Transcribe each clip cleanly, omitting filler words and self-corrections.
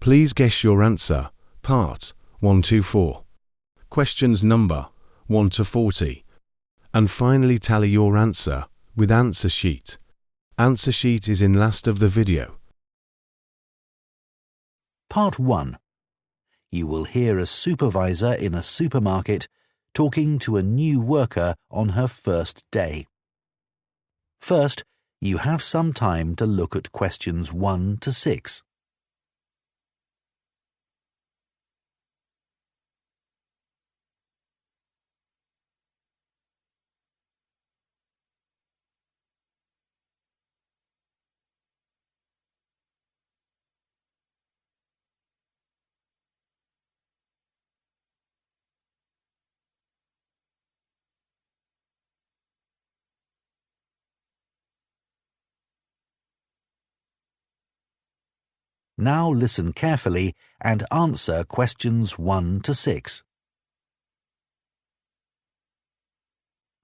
Please guess your answer. Part 1 to 4. Questions number 1 to 40. And finally tally your answer with answer sheet. Answer sheet is in last of the video. Part 1. You will hear a supervisor in a supermarket talking to a new worker on her first day. First, you have some time to look at questions 1 to 6. Now listen carefully and answer questions 1 to 6.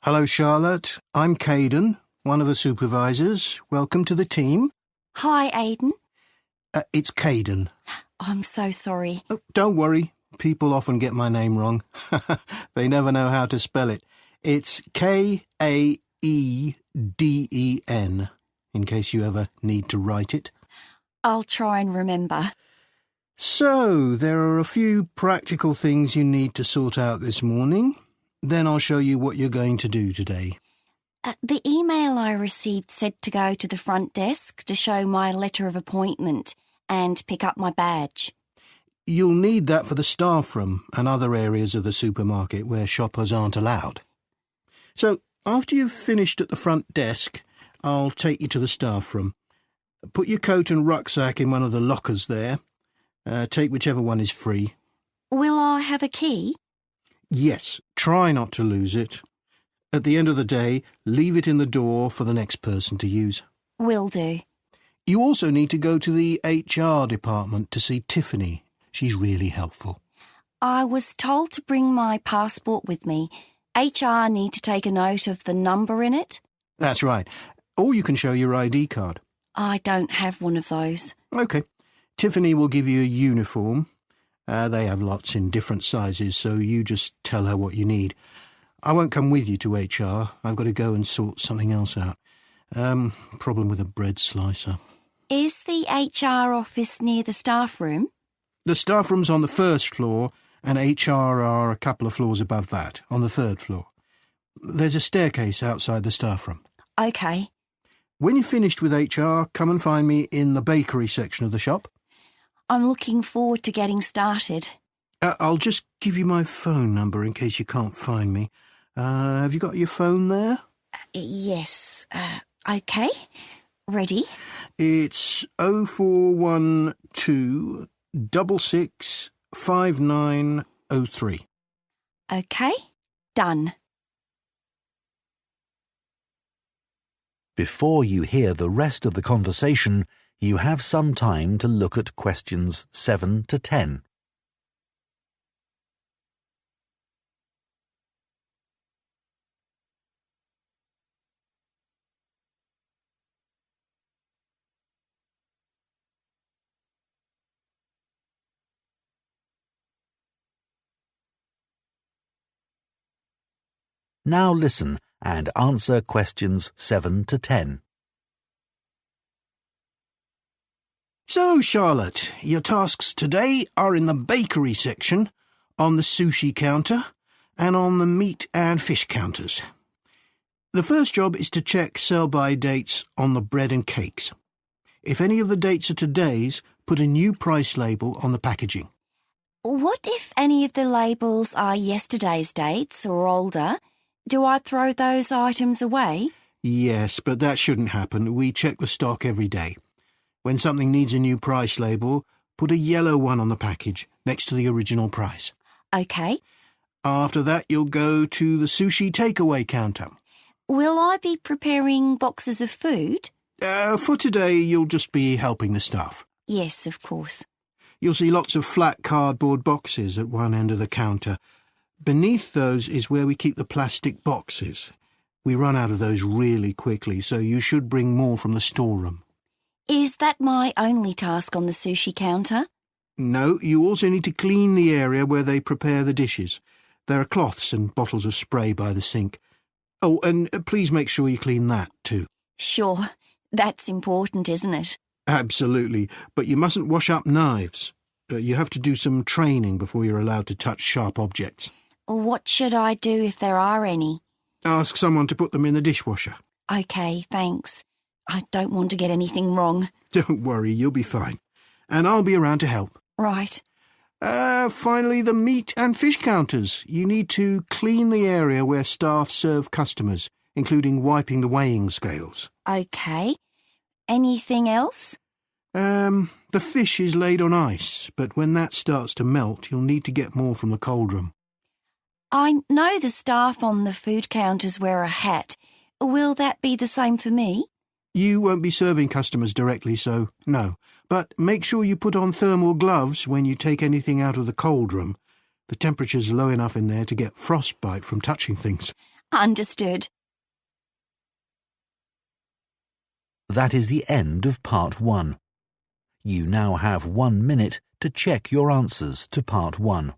Hello, Charlotte. I'm Caden, one of the supervisors. Welcome to the team. Hi, Aidan. It's Caden. I'm so sorry. Oh, don't worry. People often get my name wrong. They never know how to spell it. It's Kaeden, in case you ever need to write it. I'll try and remember. So, there are a few practical things you need to sort out this morning. Then I'll show you what you're going to do today. The email I received said to go to the front desk to show my letter of appointment and pick up my badge. You'll need that for the staff room and other areas of the supermarket where shoppers aren't allowed. So, after you've finished at the front desk, I'll take you to the staff room. Put your coat and rucksack in one of the lockers there. Take whichever one is free. Will I have a key? Yes, try not to lose it. At the end of the day, leave it in the door for the next person to use. Will do. You also need to go to the HR department to see Tiffany. She's really helpful. I was told to bring my passport with me. HR need to take a note of the number in it. That's right. Or you can show your ID card. I don't have one of those. OK. Tiffany will give you a uniform. They have lots in different sizes, so you just tell her what you need. I won't come with you to HR. I've got to go and sort something else out. Problem with a bread slicer. Is the HR office near the staff room? The staff room's on the first floor, and HR are a couple of floors above that, on the third floor. There's a staircase outside the staff room. OK. When you're finished with HR, come and find me in the bakery section of the shop. I'm looking forward to getting started. I'll just give you my phone number in case you can't find me. Have you got your phone there? Yes. OK. Ready? It's 0412 66 5903. OK. Done. Before you hear the rest of the conversation, you have some time to look at questions 7 to 10. Now listen and answer questions 7 to 10. So, Charlotte, your tasks today are in the bakery section, on the sushi counter, and on the meat and fish counters. The first job is to check sell-by dates on the bread and cakes. If any of the dates are today's, put a new price label on the packaging. What if any of the labels are yesterday's dates or older? Do I throw those items away? Yes, but that shouldn't happen. We check the stock every day. When something needs a new price label, put a yellow one on the package, next to the original price. OK. After that, you'll go to the sushi takeaway counter. Will I be preparing boxes of food? For today, you'll just be helping the staff. Yes, of course. You'll see lots of flat cardboard boxes at one end of the counter. Beneath those is where we keep the plastic boxes. We run out of those really quickly, so you should bring more from the storeroom. Is that my only task on the sushi counter? No, you also need to clean the area where they prepare the dishes. There are cloths and bottles of spray by the sink. Oh, and please make sure you clean that too. Sure, that's important, isn't it? Absolutely, but you mustn't wash up knives. You have to do some training before you're allowed to touch sharp objects. What should I do if there are any? Ask someone to put them in the dishwasher. OK, thanks. I don't want to get anything wrong. Don't worry, you'll be fine. And I'll be around to help. Right. Finally, the meat and fish counters. You need to clean the area where staff serve customers, including wiping the weighing scales. OK. Anything else? The fish is laid on ice, but when that starts to melt, you'll need to get more from the cold room. I know the staff on the food counters wear a hat. Will that be the same for me? You won't be serving customers directly, so no. But make sure you put on thermal gloves when you take anything out of the cold room. The temperature's low enough in there to get frostbite from touching things. Understood. That is the end of Part 1. You now have 1 minute to check your answers to Part 1.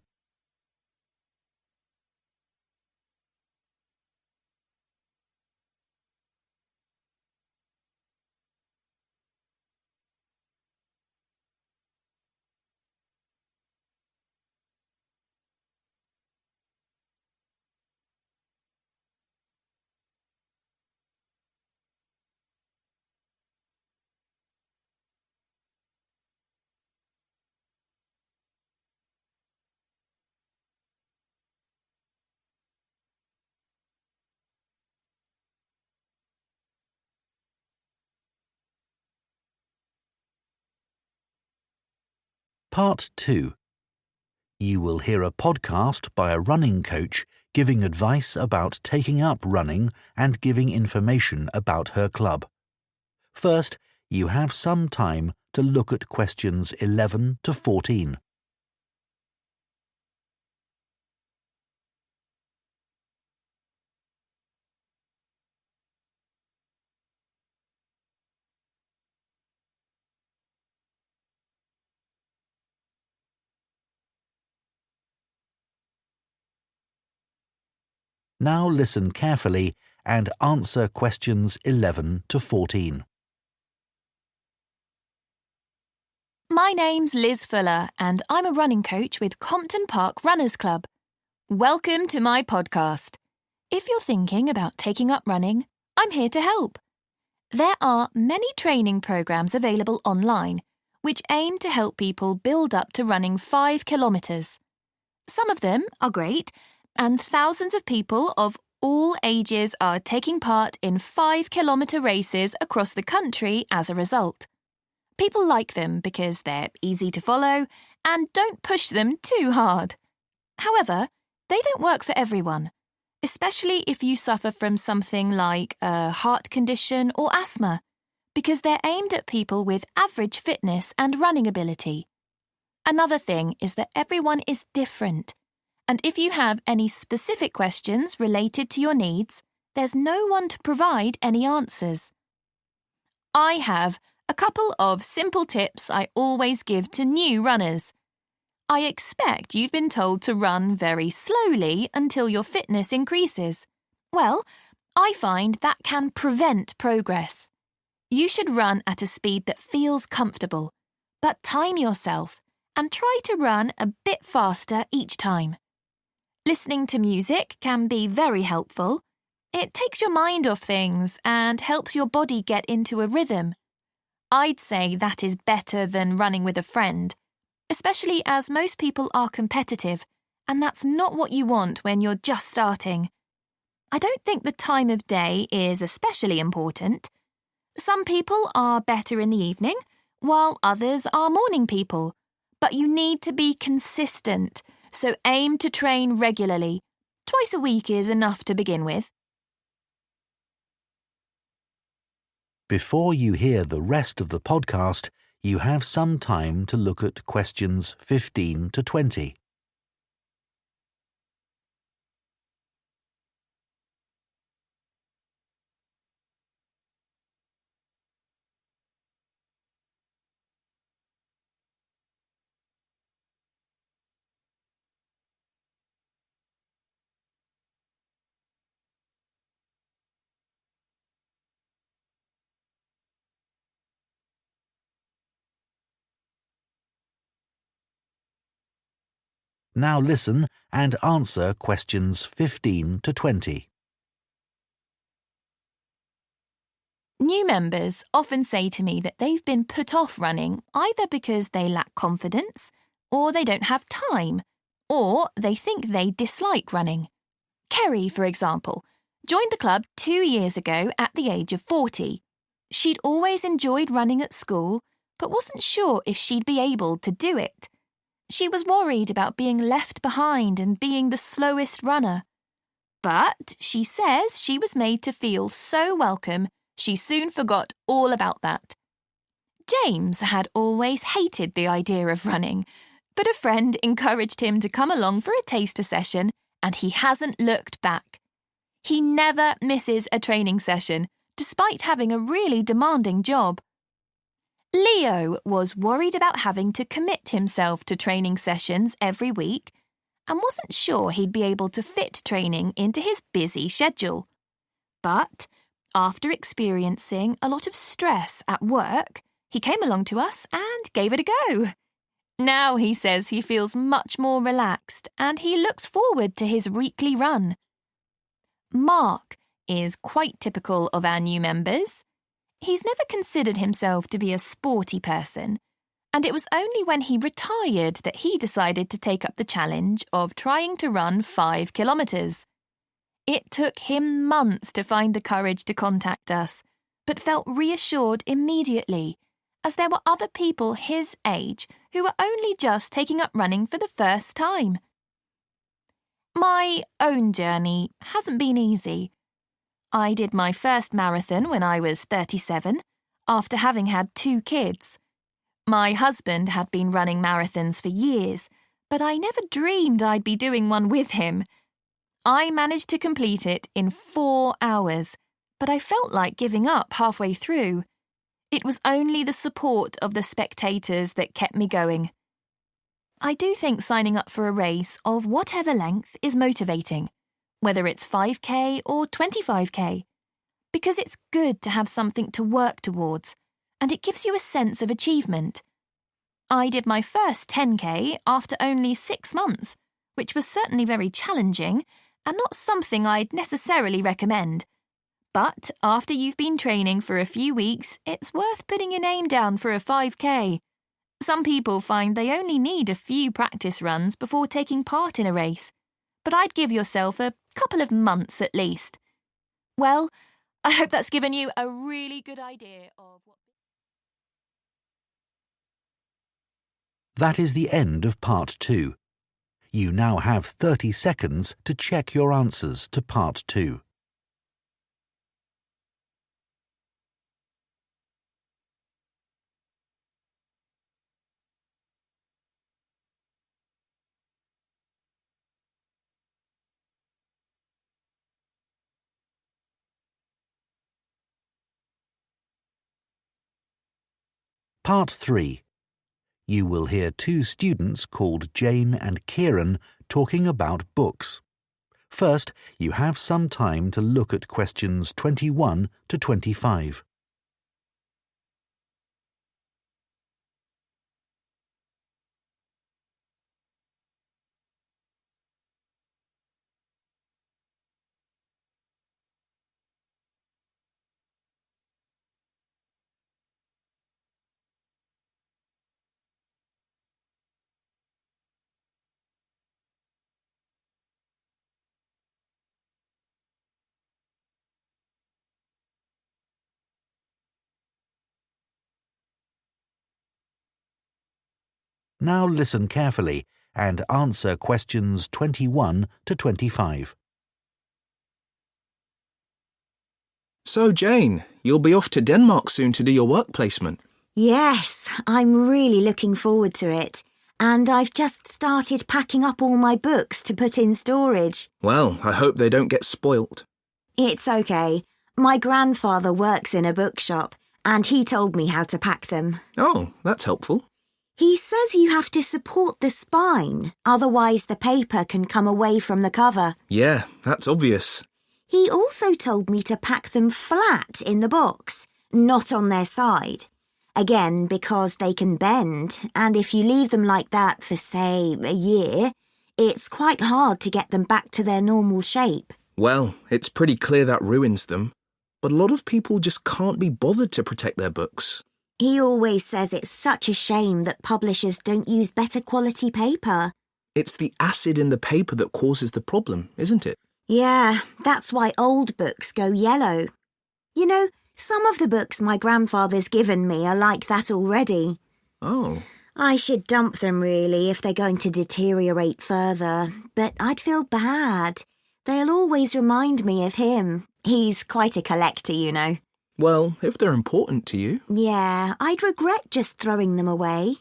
Part 2. You will hear a podcast by a running coach giving advice about taking up running and giving information about her club. First, you have some time to look at questions 11 to 14. Now listen carefully and answer questions 11 to 14. My name's Liz Fuller and I'm a running coach with Compton Park Runners Club. Welcome to my podcast. If you're thinking about taking up running, I'm here to help. There are many training programs available online which aim to help people build up to running 5 kilometres. Some of them are great, and thousands of people of all ages are taking part in 5-kilometre races across the country as a result. People like them because they're easy to follow and don't push them too hard. However, they don't work for everyone, especially if you suffer from something like a heart condition or asthma, because they're aimed at people with average fitness and running ability. Another thing is that everyone is different, and if you have any specific questions related to your needs, there's no one to provide any answers. I have a couple of simple tips I always give to new runners. I expect you've been told to run very slowly until your fitness increases. Well, I find that can prevent progress. You should run at a speed that feels comfortable, but time yourself and try to run a bit faster each time. Listening to music can be very helpful. It takes your mind off things and helps your body get into a rhythm. I'd say that is better than running with a friend, especially as most people are competitive, and that's not what you want when you're just starting. I don't think the time of day is especially important. Some people are better in the evening, while others are morning people. But you need to be consistent, so aim to train regularly. Twice a week is enough to begin with. Before you hear the rest of the podcast, you have some time to look at questions 15 to 20. Now listen and answer questions 15 to 20. New members often say to me that they've been put off running either because they lack confidence, or they don't have time, or they think they dislike running. Kerry, for example, joined the club 2 years ago at the age of 40. She'd always enjoyed running at school, but wasn't sure if she'd be able to do it. She was worried about being left behind and being the slowest runner. But she says she was made to feel so welcome, she soon forgot all about that. James had always hated the idea of running, but a friend encouraged him to come along for a taster session, and he hasn't looked back. He never misses a training session, despite having a really demanding job. Leo was worried about having to commit himself to training sessions every week and wasn't sure he'd be able to fit training into his busy schedule. But after experiencing a lot of stress at work, he came along to us and gave it a go. Now he says he feels much more relaxed and he looks forward to his weekly run. Mark is quite typical of our new members. He's never considered himself to be a sporty person, and it was only when he retired that he decided to take up the challenge of trying to run 5 kilometres. It took him months to find the courage to contact us, but felt reassured immediately, as there were other people his age who were only just taking up running for the first time. My own journey hasn't been easy. I did my first marathon when I was 37, after having had 2 kids. My husband had been running marathons for years, but I never dreamed I'd be doing one with him. I managed to complete it in 4 hours, but I felt like giving up halfway through. It was only the support of the spectators that kept me going. I do think signing up for a race of whatever length is motivating, whether it's 5k or 25k, because it's good to have something to work towards, and it gives you a sense of achievement. I did my first 10k after only 6 months, which was certainly very challenging and not something I'd necessarily recommend. But after you've been training for a few weeks, it's worth putting your name down for a 5k. Some people find they only need a few practice runs before taking part in a race, but I'd give yourself a couple of months at least. Well, I hope that's given you a really good idea of what... That is the end of part 2. You now have 30 seconds to check your answers to part 2. Part 3. You will hear 2 students called Jane and Kieran talking about books. First, you have some time to look at questions 21 to 25. Now listen carefully and answer questions 21 to 25. So, Jane, you'll be off to Denmark soon to do your work placement. Yes, I'm really looking forward to it. And I've just started packing up all my books to put in storage. Well, I hope they don't get spoilt. It's okay. My grandfather works in a bookshop and he told me how to pack them. Oh, that's helpful. He says you have to support the spine, otherwise the paper can come away from the cover. Yeah, that's obvious. He also told me to pack them flat in the box, not on their side. Again, because they can bend, and if you leave them like that for, say, a year, It's quite hard to get them back to their normal shape. Well, it's pretty clear that ruins them. But a lot of people just can't be bothered to protect their books. He always says it's such a shame that publishers don't use better quality paper. It's the acid in the paper that causes the problem, isn't it? Yeah, that's why old books go yellow. You know, some of the books my grandfather's given me are like that already. Oh. I should dump them really if they're going to deteriorate further, but I'd feel bad. They'll always remind me of him. He's quite a collector, you know. Well, if they're important to you. Yeah, I'd regret just throwing them away.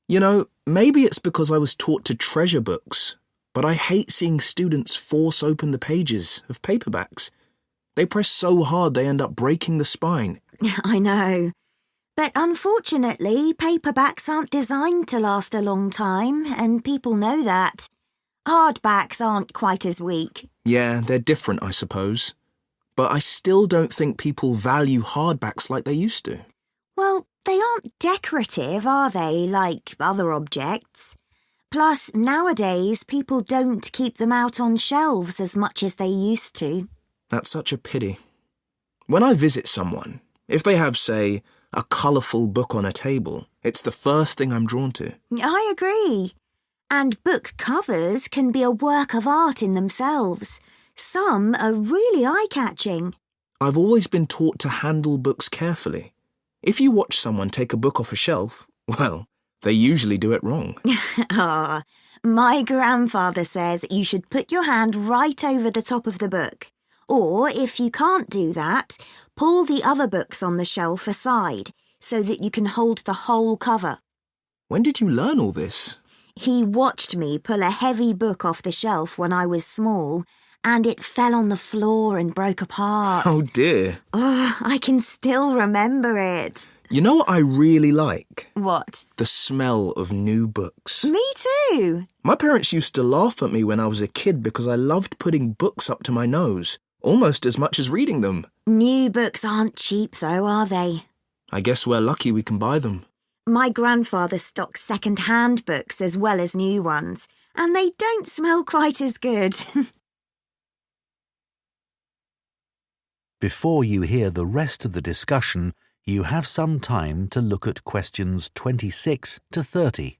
You know, maybe it's because I was taught to treasure books, but I hate seeing students force open the pages of paperbacks. They press so hard they end up breaking the spine. I know. But unfortunately, paperbacks aren't designed to last a long time, and people know that. Hardbacks aren't quite as weak. Yeah, they're different, I suppose. But I still don't think people value hardbacks like they used to. Well, they aren't decorative, are they, like other objects? Plus, nowadays, people don't keep them out on shelves as much as they used to. That's such a pity. When I visit someone, if they have, say, a colourful book on a table, it's the first thing I'm drawn to. I agree. And book covers can be a work of art in themselves. Some are really eye-catching. I've always been taught to handle books carefully. If you watch someone take a book off a shelf, well, they usually do it wrong. My grandfather says you should put your hand right over the top of the book. Or, if you can't do that, pull the other books on the shelf aside so that you can hold the whole cover. When did you learn all this? He watched me pull a heavy book off the shelf when I was small, and it fell on the floor and broke apart. Oh dear. Oh, I can still remember it. You know what I really like? What? The smell of new books. Me too. My parents used to laugh at me when I was a kid because I loved putting books up to my nose, almost as much as reading them. New books aren't cheap though, are they? I guess we're lucky we can buy them. My grandfather stocks second-hand books as well as new ones, and they don't smell quite as good. Before you hear the rest of the discussion, you have some time to look at questions 26 to 30.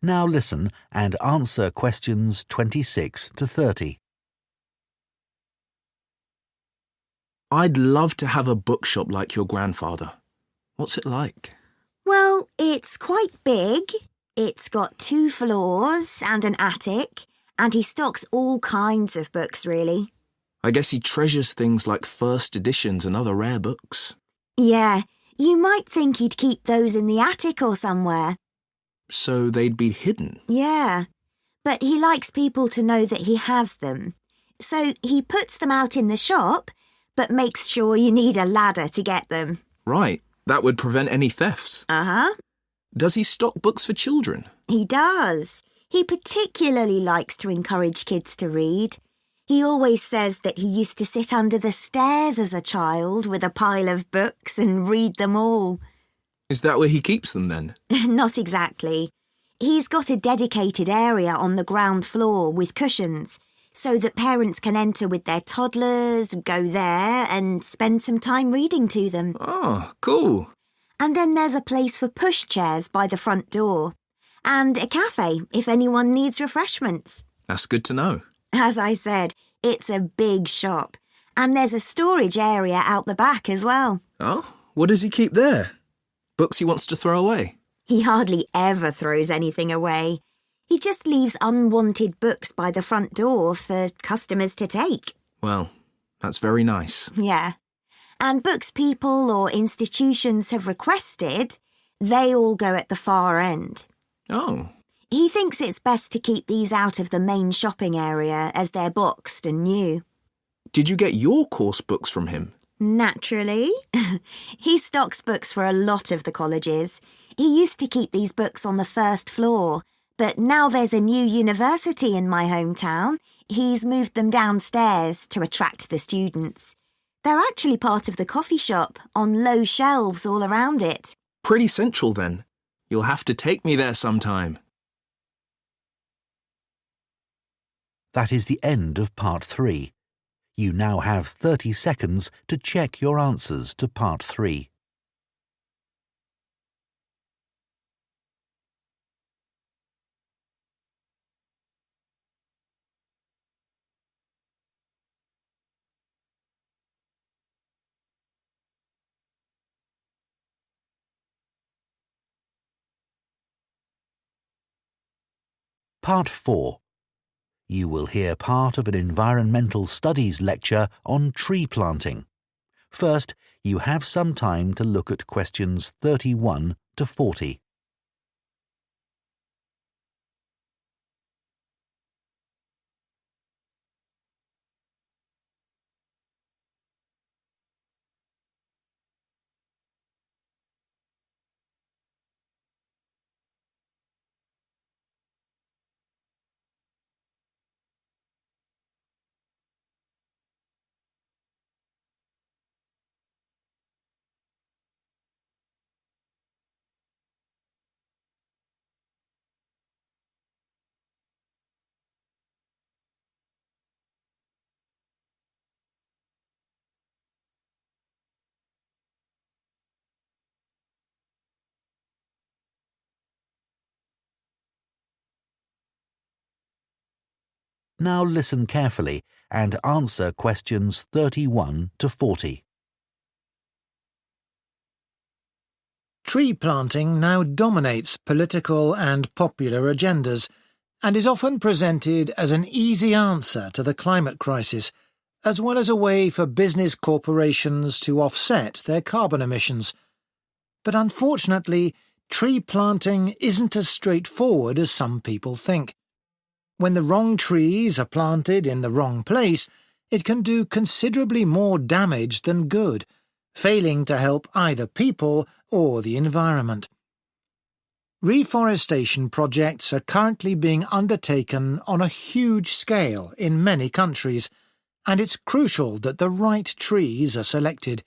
Now listen and answer questions 26 to 30. I'd love to have a bookshop like your grandfather. What's it like? Well, it's quite big. It's got 2 floors and an attic, and he stocks all kinds of books, really. I guess he treasures things like first editions and other rare books. Yeah, you might think he'd keep those in the attic or somewhere. So they'd be hidden? Yeah, but he likes people to know that he has them. So he puts them out in the shop, but makes sure you need a ladder to get them. Right, that would prevent any thefts. Uh-huh. Does he stock books for children? He does. He particularly likes to encourage kids to read. He always says that he used to sit under the stairs as a child with a pile of books and read them all. Is that where he keeps them then? Not exactly. He's got a dedicated area on the ground floor with cushions so that parents can enter with their toddlers, go there and spend some time reading to them. Oh, cool. And then there's a place for pushchairs by the front door and a cafe if anyone needs refreshments. That's good to know. As I said, it's a big shop and there's a storage area out the back as well. Oh, what does he keep there? Books he wants to throw away? He hardly ever throws anything away. He just leaves unwanted books by the front door for customers to take. Well, that's very nice. Yeah. And books people or institutions have requested, they all go at the far end. Oh. He thinks it's best to keep these out of the main shopping area as they're boxed and new. Did you get your course books from him? Naturally. He stocks books for a lot of the colleges. He used to keep these books on the first floor, but now there's a new university in my hometown. He's moved them downstairs to attract the students. They're actually part of the coffee shop, on low shelves all around it. Pretty central then. You'll have to take me there sometime. That is the end of Part 3. You now have 30 seconds to check your answers to Part 3. Part 4. You will hear part of an environmental studies lecture on tree planting. First, you have some time to look at questions 31 to 40. Now listen carefully and answer questions 31 to 40. Tree planting now dominates political and popular agendas and is often presented as an easy answer to the climate crisis, as well as a way for business corporations to offset their carbon emissions. But unfortunately, tree planting isn't as straightforward as some people think. When the wrong trees are planted in the wrong place, it can do considerably more damage than good, failing to help either people or the environment. Reforestation projects are currently being undertaken on a huge scale in many countries, and it's crucial that the right trees are selected.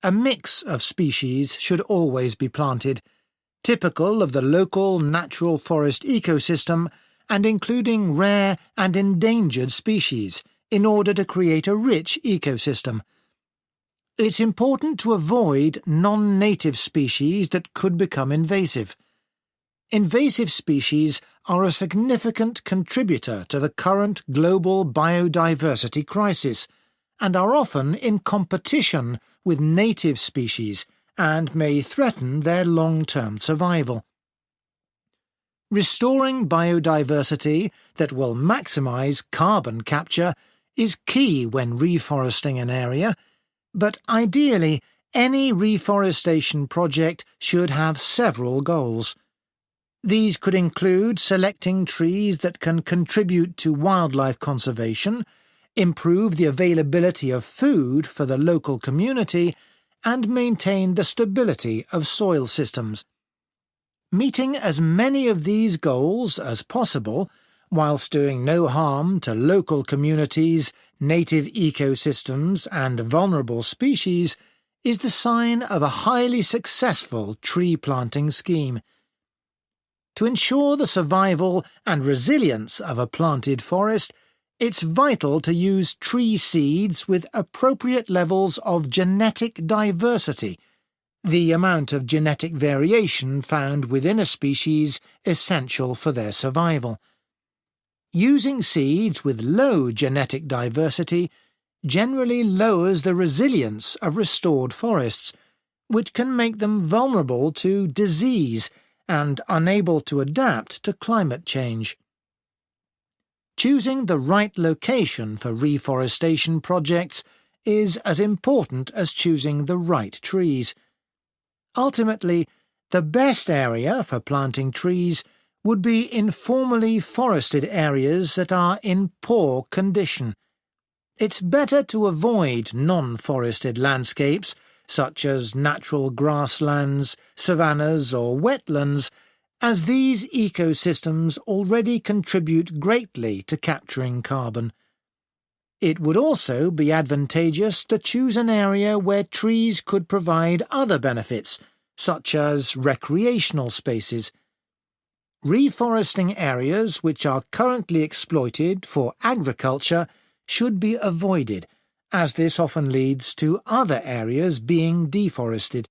A mix of species should always be planted, typical of the local natural forest ecosystem and including rare and endangered species, in order to create a rich ecosystem. It's important to avoid non-native species that could become invasive. Invasive species are a significant contributor to the current global biodiversity crisis and are often in competition with native species and may threaten their long-term survival. Restoring biodiversity that will maximise carbon capture is key when reforesting an area, but ideally any reforestation project should have several goals. These could include selecting trees that can contribute to wildlife conservation, improve the availability of food for the local community, and maintain the stability of soil systems. Meeting as many of these goals as possible, whilst doing no harm to local communities, native ecosystems, and vulnerable species, is the sign of a highly successful tree planting scheme. To ensure the survival and resilience of a planted forest, it's vital to use tree seeds with appropriate levels of genetic diversity, the amount of genetic variation found within a species essential for their survival. Using seeds with low genetic diversity generally lowers the resilience of restored forests, which can make them vulnerable to disease and unable to adapt to climate change. Choosing the right location for reforestation projects is as important as choosing the right trees. Ultimately, the best area for planting trees would be informally forested areas that are in poor condition. It's better to avoid non-forested landscapes such as natural grasslands, savannas or wetlands, as these ecosystems already contribute greatly to capturing carbon. It would also be advantageous to choose an area where trees could provide other benefits, such as recreational spaces. Reforesting areas which are currently exploited for agriculture should be avoided, as this often leads to other areas being deforested.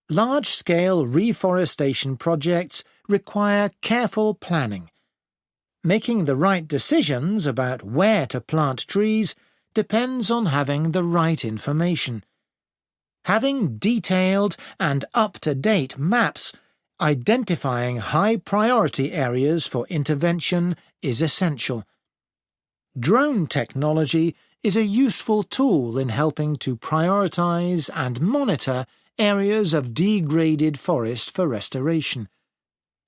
Large-scale reforestation projects require careful planning. Making the right decisions about where to plant trees depends on having the right information. Having detailed and up-to-date maps identifying high-priority areas for intervention is essential. Drone technology is a useful tool in helping to prioritise and monitor areas of degraded forest for restoration.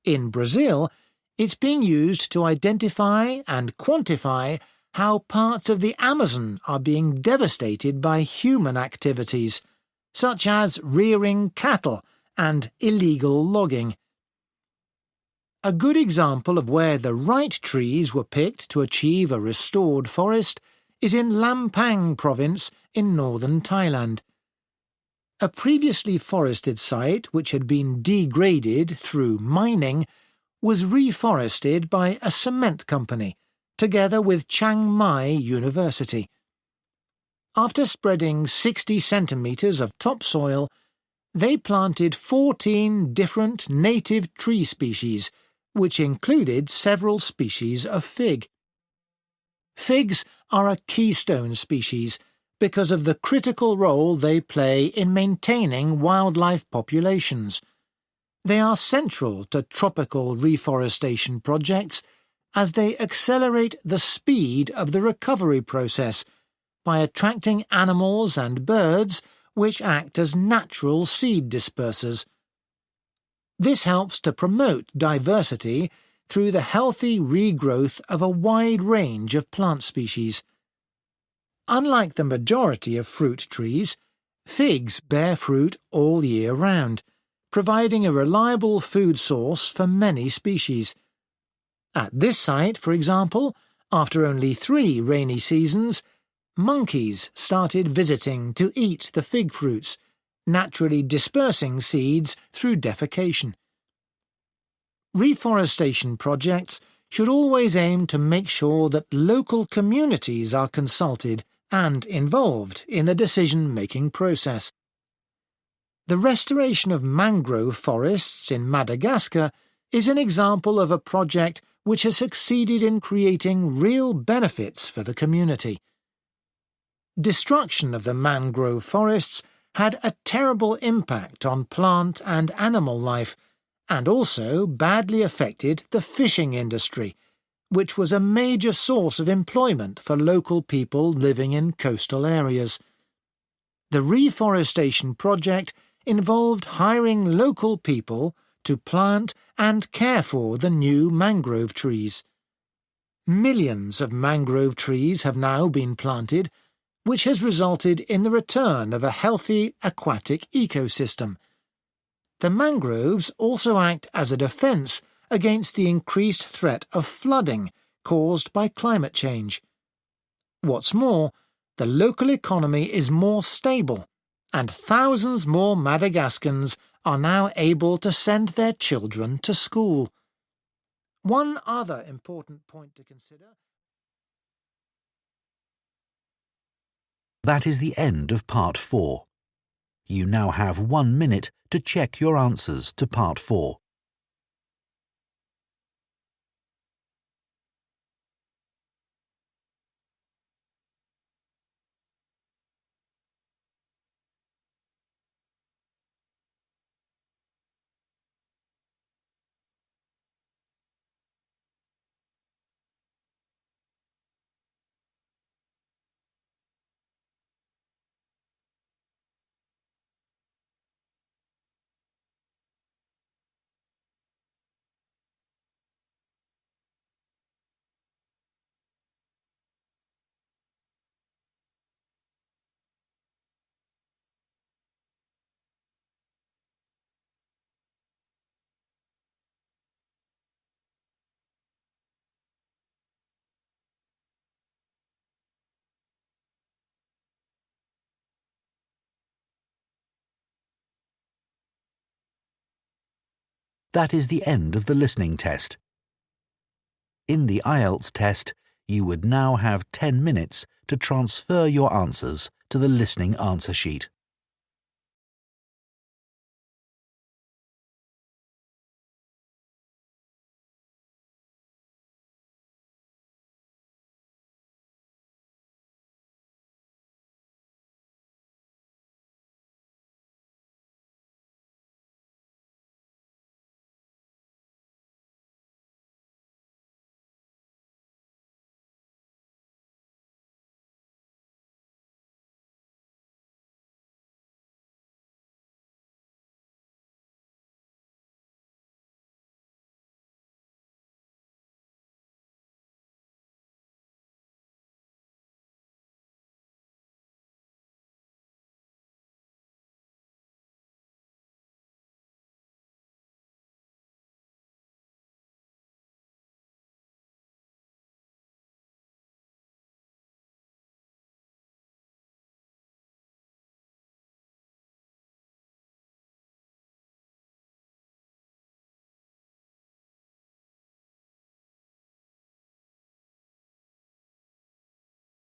In Brazil, it's being used to identify and quantify how parts of the Amazon are being devastated by human activities, such as rearing cattle and illegal logging. A good example of where the right trees were picked to achieve a restored forest is in Lampang province in northern Thailand. A previously forested site which had been degraded through mining was reforested by a cement company, together with Chiang Mai University. After spreading 60 centimetres of topsoil, they planted 14 different native tree species, which included several species of fig. Figs are a keystone species because of the critical role they play in maintaining wildlife populations. They are central to tropical reforestation projects as they accelerate the speed of the recovery process by attracting animals and birds which act as natural seed dispersers. This helps to promote diversity through the healthy regrowth of a wide range of plant species. Unlike the majority of fruit trees, figs bear fruit all year round, providing a reliable food source for many species. At this site, for example, after only 3 rainy seasons, monkeys started visiting to eat the fig fruits, naturally dispersing seeds through defecation. Reforestation projects should always aim to make sure that local communities are consulted and involved in the decision-making process. The restoration of mangrove forests in Madagascar is an example of a project which has succeeded in creating real benefits for the community. Destruction of the mangrove forests had a terrible impact on plant and animal life, and also badly affected the fishing industry, which was a major source of employment for local people living in coastal areas. The reforestation project involved hiring local people to plant and care for the new mangrove trees. Millions of mangrove trees have now been planted, which has resulted in the return of a healthy aquatic ecosystem. The mangroves also act as a defence against the increased threat of flooding caused by climate change. What's more, the local economy is more stable, and thousands more Madagascans are now able to send their children to school. One other important point to consider. That is the end of Part 4. You now have 1 minute to check your answers to Part 4. That is the end of the listening test. In the IELTS test, you would now have 10 minutes to transfer your answers to the listening answer sheet.